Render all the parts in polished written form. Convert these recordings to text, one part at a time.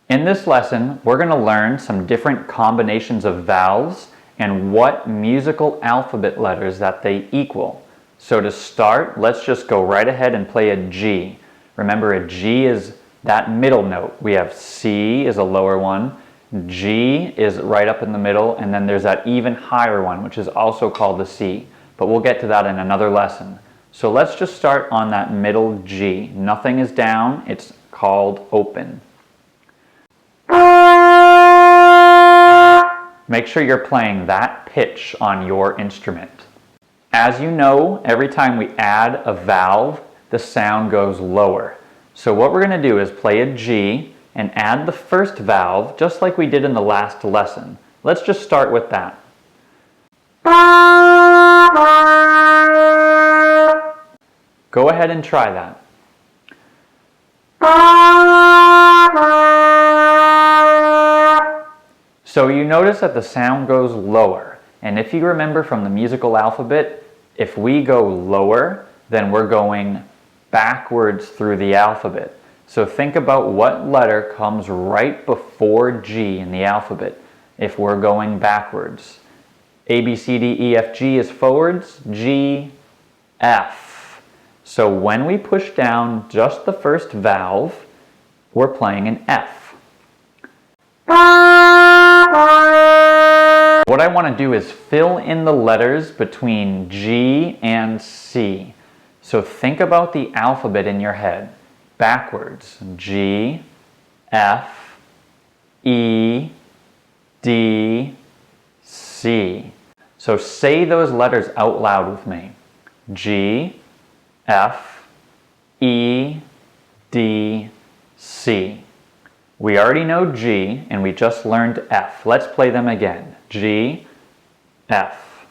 In this lesson, we're going to learn some different combinations of vowels and what musical alphabet letters that they equal. So to start, let's just go right ahead and play a G. Remember, a G is that middle note. We have C is a lower one, G is right up in the middle, and then there's that even higher one, which is also called the C. But we'll get to that in another lesson. So let's just start on that middle G. Nothing is down, it's called open. Make sure you're playing that pitch on your instrument. As you know, every time we add a valve, the sound goes lower. So what we're going to do is play a G and add the first valve just like we did in the last lesson. Let's just start with that. Go ahead and try that. So you notice that the sound goes lower, and if you remember from the musical alphabet, if we go lower, then we're going backwards through the alphabet. So think about what letter comes right before G in the alphabet if we're going backwards. A, B, C, D, E, F, G is forwards, G, F. So when we push down just the first valve, we're playing an F. What I want to do is fill in the letters between G and C. So think about the alphabet in your head. Backwards. G, F, E, D, C. So say those letters out loud with me. G, F, E, D, C. We already know G, and we just learned F. Let's play them again. G, F.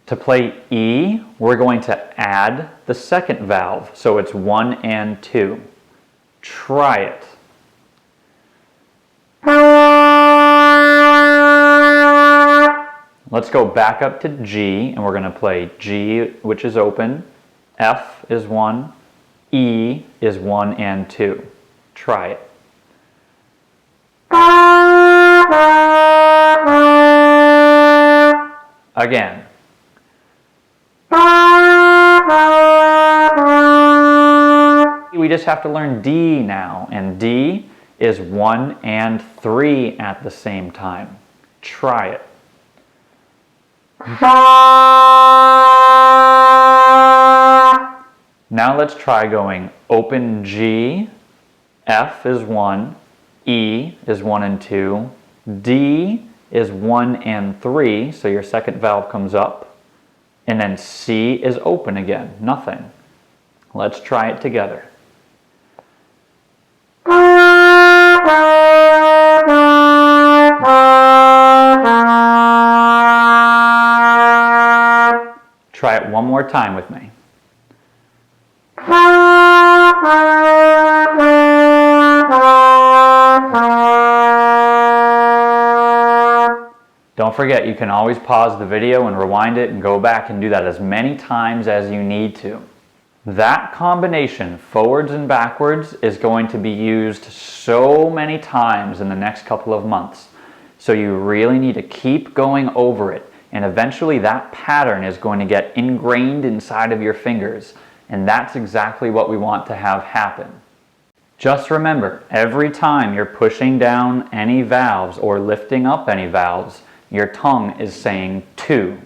To play E, we're going to add the second valve, so it's 1 and 2. Try it. Let's go back up to G, and we're going to play G, which is open, F is 1, E is 1 and 2. Try it. Again. We just have to learn D now, and D is 1 and 3 at the same time. Try it. Now let's try going open G, F is 1, E is 1 and 2, D is 1 and 3, so your second valve comes up, and then C is open again, nothing. Let's try it together. Try it one more time with me. Don't forget, you can always pause the video and rewind it and go back and do that as many times as you need to. That combination, forwards and backwards, is going to be used so many times in the next couple of months. So you really need to keep going over it, and eventually that pattern is going to get ingrained inside of your fingers, and that's exactly what we want to have happen. Just remember, every time you're pushing down any valves or lifting up any valves, your tongue is saying 2.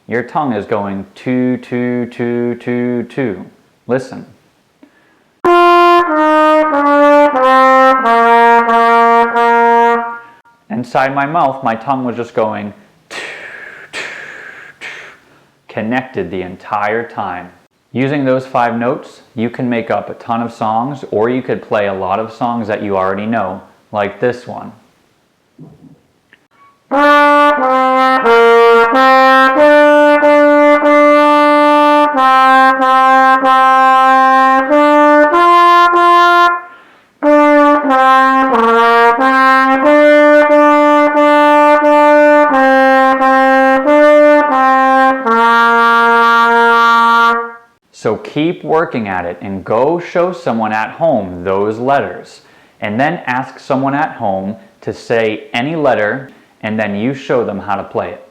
Your tongue is going 2, 2, 2, 2, 2. Listen. Inside my mouth, my tongue was just going 2, 2, 2, connected the entire time. Using those 5 notes, you can make up a ton of songs, or you could play a lot of songs that you already know, like this one. So keep working at it and go show someone at home those letters. And then ask someone at home to say any letter, and then you show them how to play it.